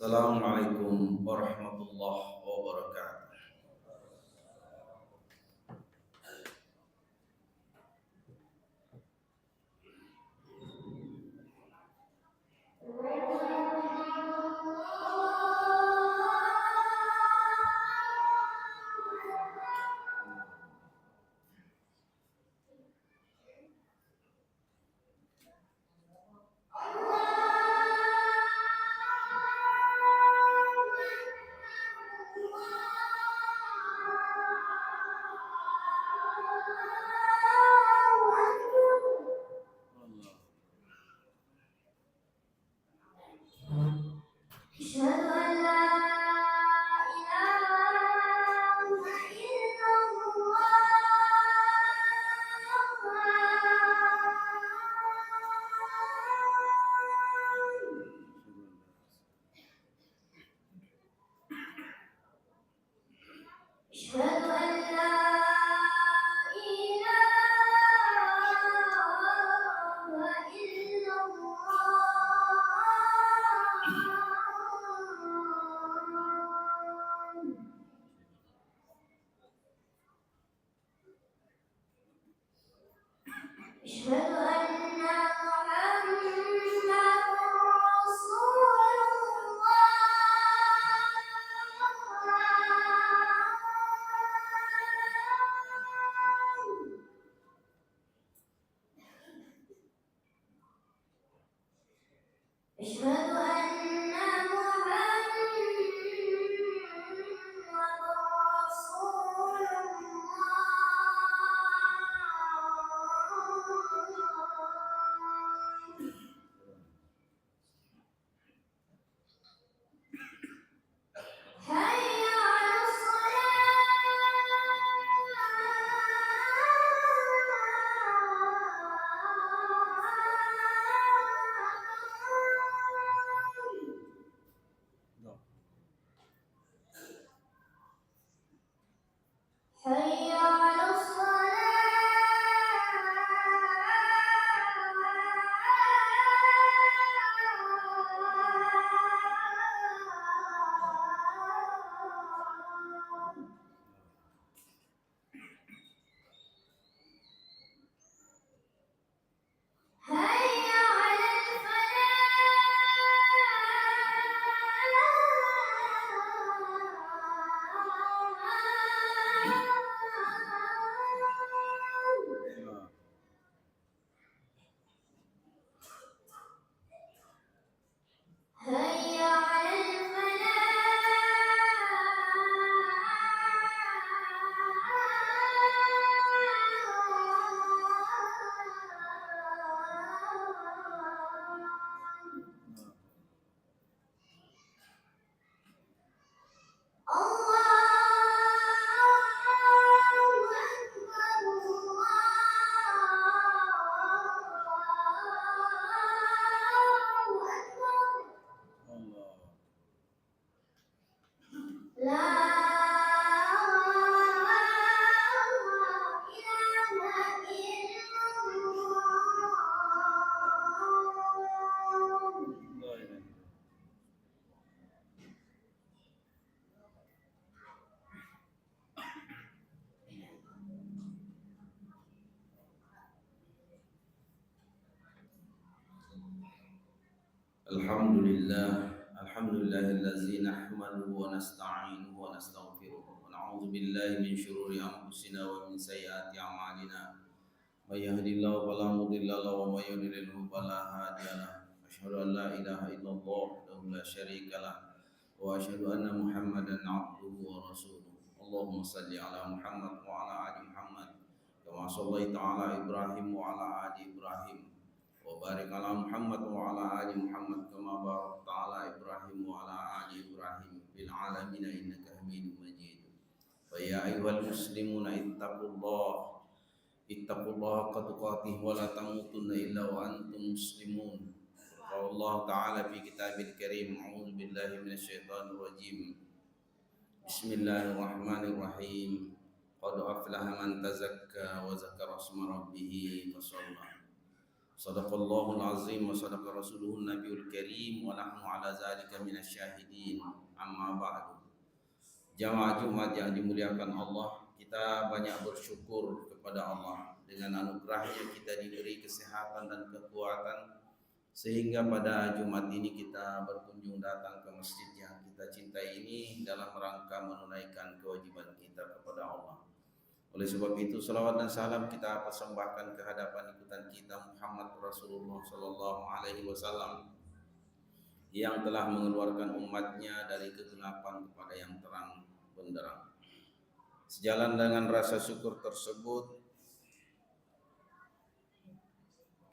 Assalamualaikum warahmatullahi wabarakatuh. أشهد أن لا إله إلا الله. أشهد أن لا إله إلا الله. أشهد أن محمدا رسول الله. أشهد أن محمدا رسول الله. حي على الصلاة. حي على الصلاة. حي على الفلاح. هيا على الفلاح. الله أكبر الله أكبر. لا إله إلا الله. Alhamdulillah, alhamdulillahillazi nahmaduhu wa nasta'inuhu wa nastaghfiruh wa na'udzu billahi min shururi anfusina wa min sayyiati a'malina. May yahdihillahu fala mudilla lahu wa may yudlilhu fala hadiya lahu. Asyhadu an la ilaha illallah wahdahu la syarika lah wa asyhadu anna Muhammadan 'abduhu wa rasuluh. Allahumma shalli ala Muhammad wa ala ali Muhammad kama shallaita ala Ibrahim wa ala ali Ibrahim wa barik ala Muhammad wa ala ali Muhammad kama barakta ala Ibrahim wa ala ali Ibrahim fil alamin innaka Hamidum Majid. Fa ya ayyuhal muslimuna ittaqullaha haqqa tuqatih wa la tamutunna illa wa antum muslimun. Qala Allah ta'ala fi kitabil karim, a'udzu billahi minasyaitonir rajim. Bismillahirrahmanirrahim. Qad aflaha man tazakka wa zakara isma rabbih fa shalla. Sadaqallahul azim wa sadaqa rasuluhun nabiyul karim wa nahnu ala zalika minasyahidin. Amma ba'du. Jamaah Jumat yang dimuliakan Allah, kita banyak bersyukur kepada Allah. Dengan anugerahnya kita diberi kesehatan dan kekuatan, sehingga pada Jumat ini kita berkunjung datang ke masjid yang kita cintai ini dalam rangka menunaikan kewajiban kita kepada Allah. Oleh sebab itu, salawat dan salam kita persembahkan ke hadapan ikutan kita Muhammad Rasulullah Sallallahu Alaihi Wasallam yang telah mengeluarkan umatnya dari kegelapan kepada yang terang benderang. Sejalan dengan rasa syukur tersebut,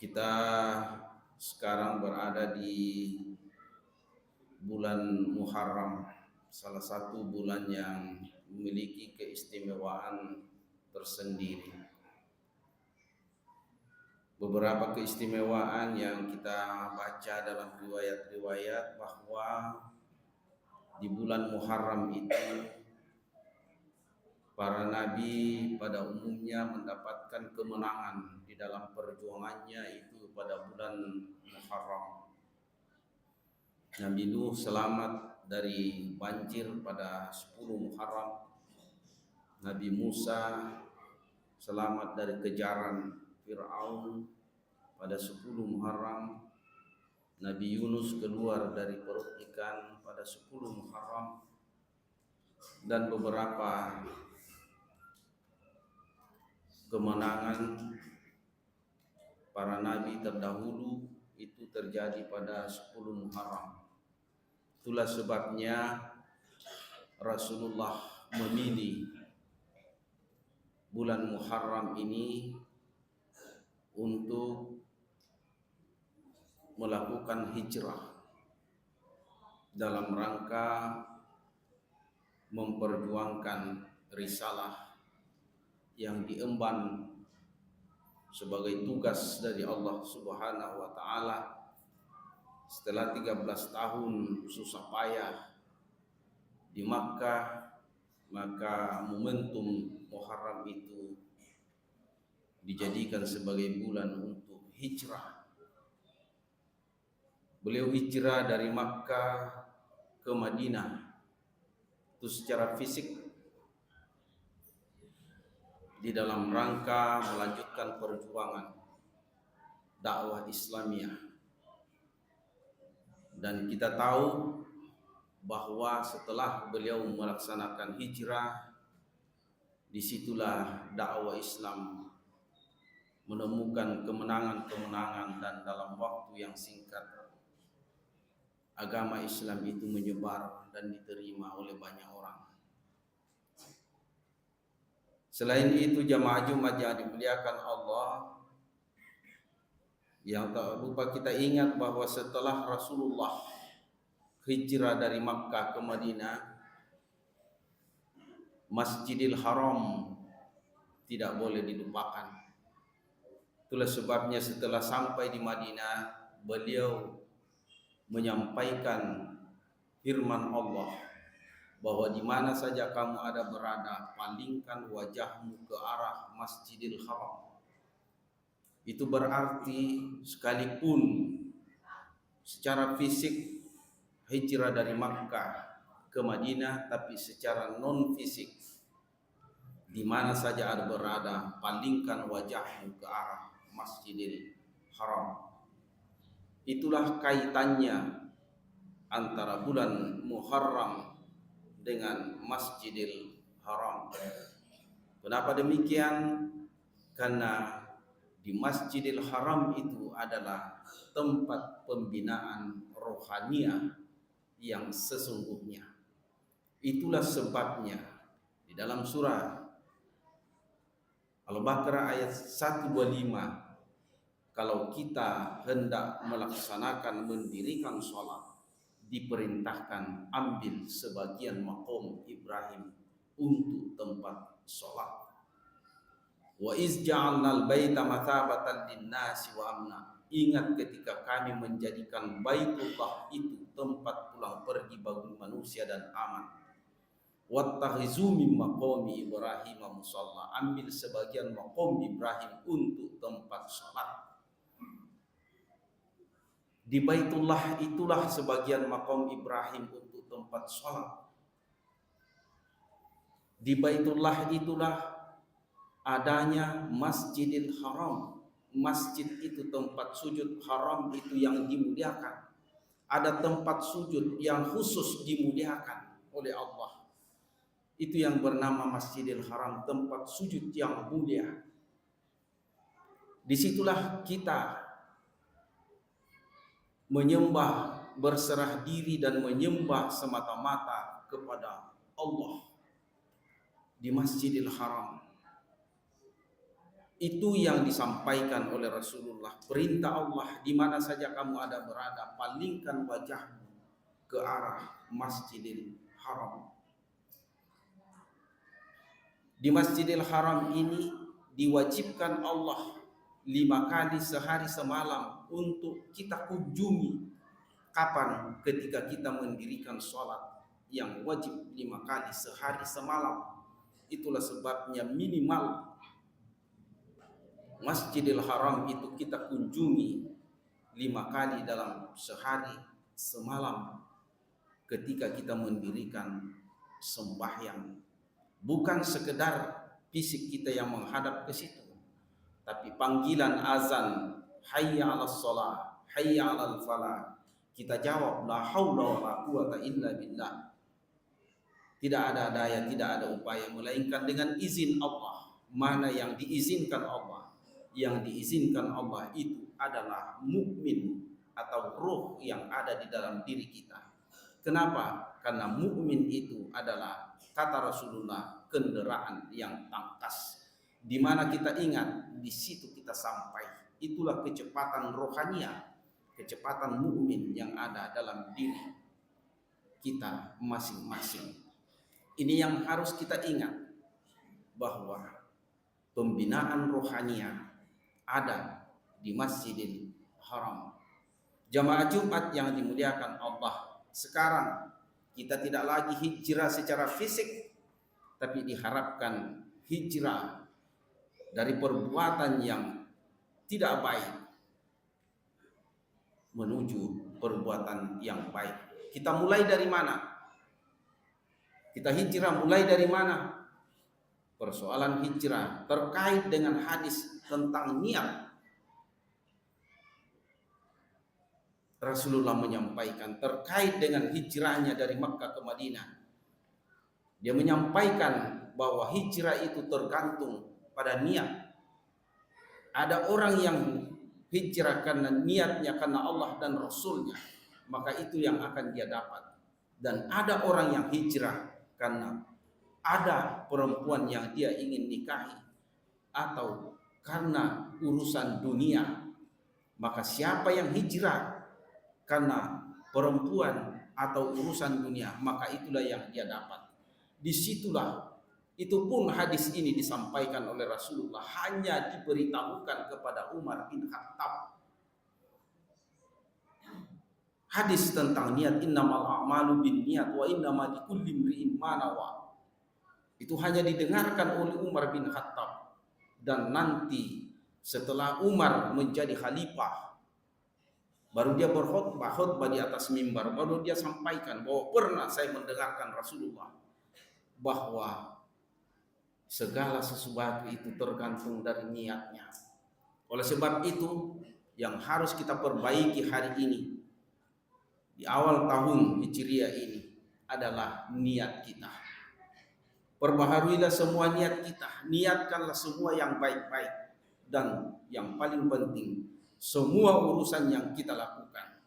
kita sekarang berada di bulan Muharram, salah satu bulan yang memiliki keistimewaan tersendiri. Beberapa keistimewaan yang kita baca dalam riwayat-riwayat bahwa di bulan Muharram itu para nabi pada umumnya mendapatkan kemenangan di dalam perjuangannya itu pada bulan Muharram. Nabi Nuh selamat dari banjir pada 10 Muharram. Nabi Musa selamat dari kejaran Fir'aun pada 10 Muharram. Nabi Yunus keluar dari perut ikan pada 10 Muharram. Dan beberapa kemenangan para nabi terdahulu itu terjadi pada 10 Muharram. Itulah sebabnya Rasulullah memilih bulan Muharram ini untuk melakukan hijrah dalam rangka memperjuangkan risalah yang diemban sebagai tugas dari Allah Subhanahu wa taala setelah 13 tahun susah payah di Makkah. Maka momentum Muharram itu dijadikan sebagai bulan untuk hijrah. Beliau hijrah dari Makkah ke Madinah itu secara fisik di dalam rangka melanjutkan perjuangan dakwah Islamiyah. Dan kita tahu bahwa setelah beliau melaksanakan hijrah, disitulah dakwah Islam menemukan kemenangan-kemenangan, dan dalam waktu yang singkat agama Islam itu menyebar dan diterima oleh banyak orang. Selain itu, jamaah Jumat yang dimuliakan Allah, yang tak lupa kita ingat bahwa setelah Rasulullah hijrah dari Makkah ke Madinah, Masjidil Haram tidak boleh dilupakan. Itulah sebabnya setelah sampai di Madinah, beliau menyampaikan firman Allah bahwa di mana saja kamu ada berada, palingkan wajahmu ke arah Masjidil Haram. Itu berarti sekalipun secara fisik hijrah dari Makkah ke Madinah, tapi secara non fisik di mana saja ada berada, palingkan wajahmu ke arah Masjidil Haram. Itulah kaitannya antara bulan Muharram dengan Masjidil Haram. Kenapa demikian? Karena di Masjidil Haram itu adalah tempat pembinaan rohaniah yang sesungguhnya. Itulah sebabnya di dalam surah Al-Baqarah ayat 125, kalau kita hendak melaksanakan mendirikan sholat, diperintahkan ambil sebagian maqam Ibrahim untuk tempat sholat. Wa iz ja'alnal baita mathabatan linnasi wa amna. Ingat ketika kami menjadikan Baitullah itu tempat pulang pergi bagi manusia dan aman. Wattakhizu min maqami Ibrahim musalla. Ambil sebagian maqam Ibrahim untuk tempat salat. Di Baitullah itulah sebagian makam Ibrahim untuk tempat sholat. Di Baitullah itulah adanya Masjidil Haram. Masjid itu tempat sujud, haram itu yang dimuliakan. Ada tempat sujud yang khusus dimuliakan oleh Allah. Itu yang bernama Masjidil Haram, tempat sujud yang mulia. Disitulah kita menyembah, berserah diri dan menyembah semata-mata kepada Allah di Masjidil Haram. Itu yang disampaikan oleh Rasulullah. Perintah Allah, di mana saja kamu ada berada, palingkan wajahmu ke arah Masjidil Haram. Di Masjidil Haram ini diwajibkan Allah 5 kali sehari semalam untuk kita kunjungi. Kapan? Ketika kita mendirikan sholat yang wajib 5 kali sehari semalam. Itulah sebabnya minimal Masjidil Haram itu kita kunjungi 5 kali dalam sehari semalam ketika kita mendirikan sembahyang. Bukan sekedar fisik kita yang menghadap ke situ, tapi panggilan azan, hayya 'alas shalah, hayya 'alal falah, kita jawab la haula wala quwata illa billah. Tidak ada daya, tidak ada upaya melainkan dengan izin Allah. Mana yang diizinkan Allah? Yang diizinkan Allah itu adalah mukmin atau ruh yang ada di dalam diri kita. Kenapa? Karena mukmin itu adalah, kata Rasulullah, kendaraan yang tangkas. Di mana kita ingat, di situ kita sampai. Itulah kecepatan rohania, kecepatan mukmin yang ada dalam diri kita masing-masing. Ini yang harus kita ingat, bahwa pembinaan rohania ada di Masjidil Haram. Jamaah Jumat yang dimuliakan Allah, sekarang kita tidak lagi hijrah secara fisik, tapi diharapkan hijrah dari perbuatan yang tidak baik menuju perbuatan yang baik. Kita mulai dari mana? Kita hijrah mulai dari mana? Persoalan hijrah terkait dengan hadis tentang niat. Rasulullah menyampaikan terkait dengan hijrahnya dari Makkah ke Madinah. Dia menyampaikan bahwa hijrah itu tergantung pada niat. Ada orang yang hijrah karena niatnya karena Allah dan Rasulnya, maka itu yang akan dia dapat. Dan ada orang yang hijrah karena ada perempuan yang dia ingin nikahi, atau karena urusan dunia. Maka siapa yang hijrah karena perempuan atau urusan dunia, maka itulah yang dia dapat. Disitulah, itu pun hadis ini disampaikan oleh Rasulullah hanya diberitahukan kepada Umar bin Khattab. Hadis tentang niat, innamal a'malu binniyat wa innamal likulli imri'in ma nawa. Itu hanya didengarkan oleh Umar bin Khattab. Dan nanti setelah Umar menjadi khalifah, baru dia berkhutbah di atas mimbar, baru dia sampaikan bahwa pernah saya mendengarkan Rasulullah bahwa segala sesuatu itu tergantung dari niatnya. Oleh sebab itu yang harus kita perbaiki hari ini di awal tahun Hijriah ini adalah niat kita. Perbaharuilah semua niat kita, niatkanlah semua yang baik-baik, dan yang paling penting, semua urusan yang kita lakukan,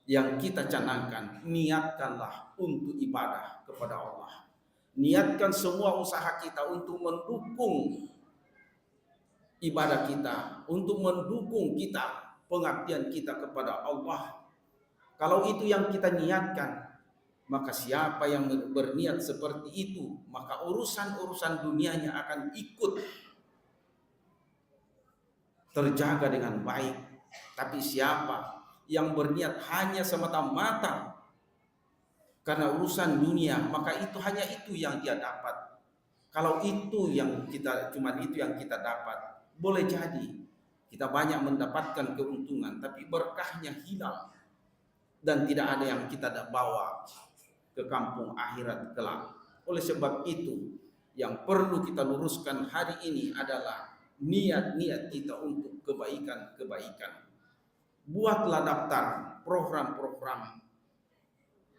yang kita canangkan, niatkanlah untuk ibadah kepada Allah. Niatkan semua usaha kita untuk mendukung ibadah kita, untuk mendukung kita, pengabdian kita kepada Allah. Kalau itu yang kita niatkan, maka siapa yang berniat seperti itu, maka urusan-urusan dunianya akan ikut terjaga dengan baik. Tapi siapa yang berniat hanya semata-mata karena urusan dunia, maka itu hanya itu yang dia dapat. Kalau itu yang kita, cuma itu yang kita dapat, boleh jadi Kita banyak mendapatkan keuntungan, tapi berkahnya hilang dan tidak ada yang kita bawa ke kampung akhirat kelak. Oleh sebab itu, yang perlu kita luruskan hari ini adalah niat-niat kita untuk kebaikan-kebaikan. Buatlah daftar program-program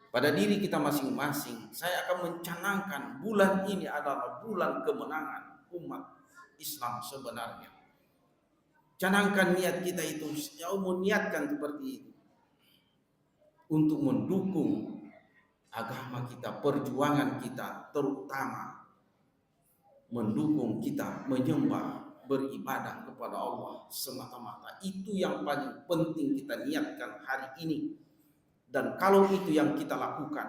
pada diri kita masing-masing. Saya akan mencanangkan bulan ini adalah bulan kemenangan umat Islam sebenarnya. Canangkan niat kita itu, ya niatkan seperti itu untuk mendukung agama kita, perjuangan kita, terutama mendukung kita menyembah, beribadah kepada Allah semata-mata. Itu yang paling penting kita niatkan hari ini. Dan kalau itu yang kita lakukan,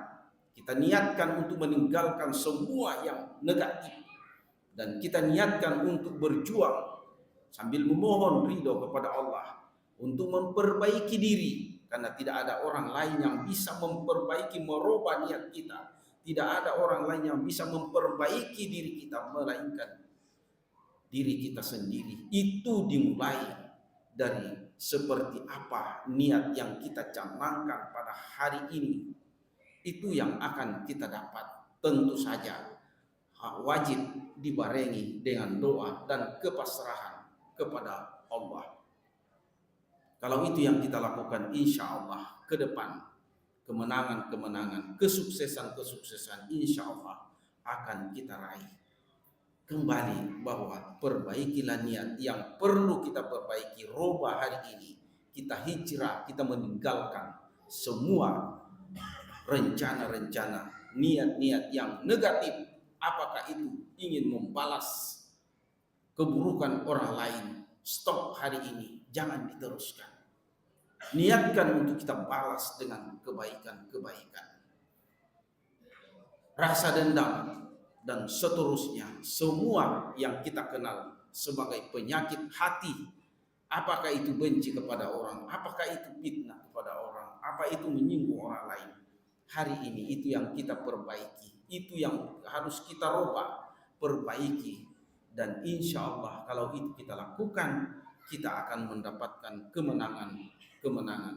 kita niatkan untuk meninggalkan semua yang negatif, dan kita niatkan untuk berjuang sambil memohon ridho kepada Allah untuk memperbaiki diri, karena tidak ada orang lain yang bisa memperbaiki, merubah niat kita. Tidak ada orang lain yang bisa memperbaiki diri kita melainkan diri kita sendiri. Itu dimulai dari seperti apa niat yang kita canangkan pada hari ini. Itu yang akan kita dapat. Tentu saja wajib dibarengi dengan doa dan kepasrahan kepada Allah. Kalau itu yang kita lakukan, insya Allah ke depan kemenangan-kemenangan, kesuksesan-kesuksesan insya Allah akan kita raih. Kembali bahwa perbaikilah niat yang perlu kita perbaiki, rubah hari ini. Kita hijrah, kita meninggalkan semua rencana-rencana, niat-niat yang negatif. Apakah itu ingin membalas keburukan orang lain? Stop hari ini, jangan diteruskan. Niatkan untuk kita balas dengan kebaikan-kebaikan. Rasa dendam dan seterusnya, semua yang kita kenal sebagai penyakit hati, apakah itu benci kepada orang, apakah itu fitnah kepada orang, apa itu menyinggung orang lain, hari ini itu yang kita perbaiki, itu yang harus kita rubah, perbaiki. Dan insya Allah kalau itu kita lakukan, kita akan mendapatkan kemenangan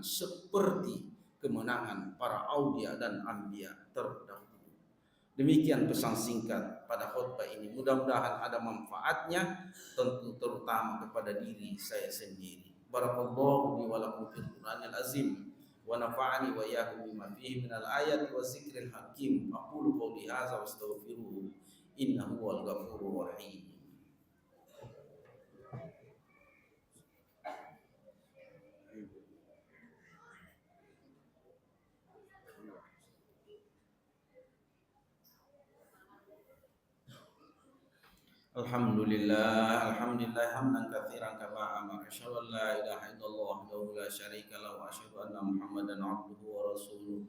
seperti kemenangan para aulia dan anbiya terdahulu. Demikian pesan singkat pada khutbah ini. Mudah-mudahan ada manfaatnya, tentu terutama kepada diri saya sendiri. Barakallahu li wa lakum fil Qur'anil azim wa nafa'ani wa iyyakum bima fihi minal ayati wa zikril hakim. Aqulu qawli hadza wa astaghfiruhu innahu wal ghafurur rahim. Alhamdulillah hamdan katsiran kama amara. Asyhadu an la ilaha illallah wahdahu la syarika lahu wa asyhadu anna Muhammadan abduhu wa rasuluh.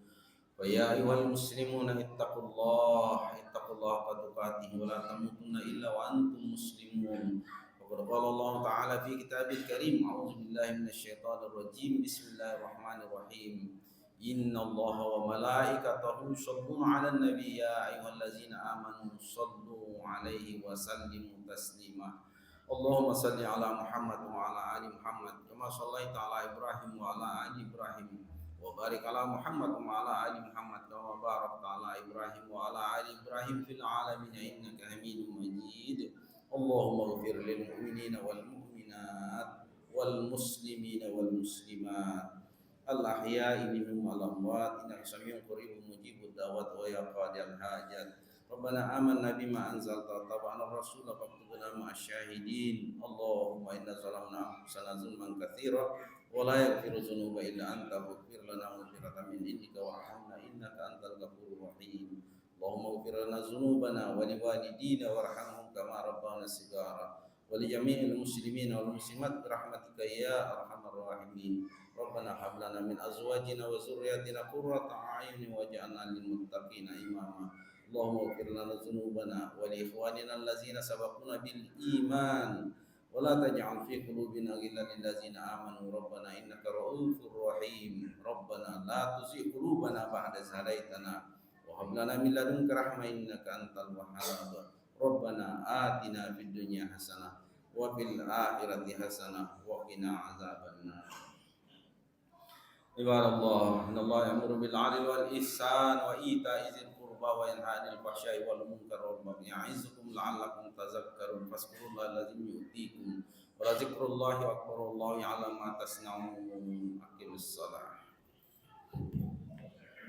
Fa ya ayyuhal muslimuna ittaqullaha haqqa tuqatih wa la tamutunna illa wa antum muslimun. Wa qala Allah ta'ala fi kitabil karim, a'udzu billahi minasyaitonir rajim. Bismillahirrahmanirrahim. Inna Allah wa malaikatahu yusholluna 'alan nabiy ya ayyuhallazina amanu shallu 'alaihi wa sallimu taslima. Allahumma shalli 'ala Muhammad wa 'ala ali Muhammad kama shallaita 'ala Ibrahim wa 'ala ali Ibrahim wa barik 'ala Muhammad wa 'ala ali Muhammad kama barakta 'ala Ibrahim wa 'ala ali Ibrahim fil 'alamin innaka Hamidum Majid. Allahumma ighfir lil mu'minina wal mu'minat wal muslimina wal muslimat al-ahya'i minhum wal amwat innaka samii'un qariibun mujibud da'wat wa ya qadiyal hajat. Rabbana amanna bima anzalta tabana rasula faktubna ma'asy syahidin. Allahumma inna zalamna anfusana zulman katsira wa la yaghfiru dzunuba illa anta faghfir lana maghfiratan min indika warhamna innaka antal ghafurur rahim. Allahumma ighfir lana dzunubana wa liwalidina warhamhum kama rabbana shighara wa li jami'il muslimina wal muslimat bi rahmatika ya arhamar rahimin. Rabbana hab lana min azwajina wa dzurriyyatina qurrata a'yunin waj'alna lil muttaqina imama. Allahumma ighfir lana dzunubana wa li ikhwanina allazina sabaquna bil iman wa la taj'al fi qulubina ghillan lil ladzina amanu rabbana innaka ra'ufur rahim. Rabbana la tuzigh qulubana ba'da idh hadaitana wa hab lana min ladunka rahmah innaka antal wahhab. Rabbana atina fid dunya hasanah وفي الآخرة حسنة وقنا عذاب النار. عباد الله إن الله يأمر بالعدل والإحسان وإيتاء ذي القربى وينهى عن الفحشاء والمنكر والبغي يعظكم لعلكم تذكرون فاذكروا الله الذي يؤتيكم ولذكر الله أكبر والله يعلم ما تصنعون. أقم الصلاة.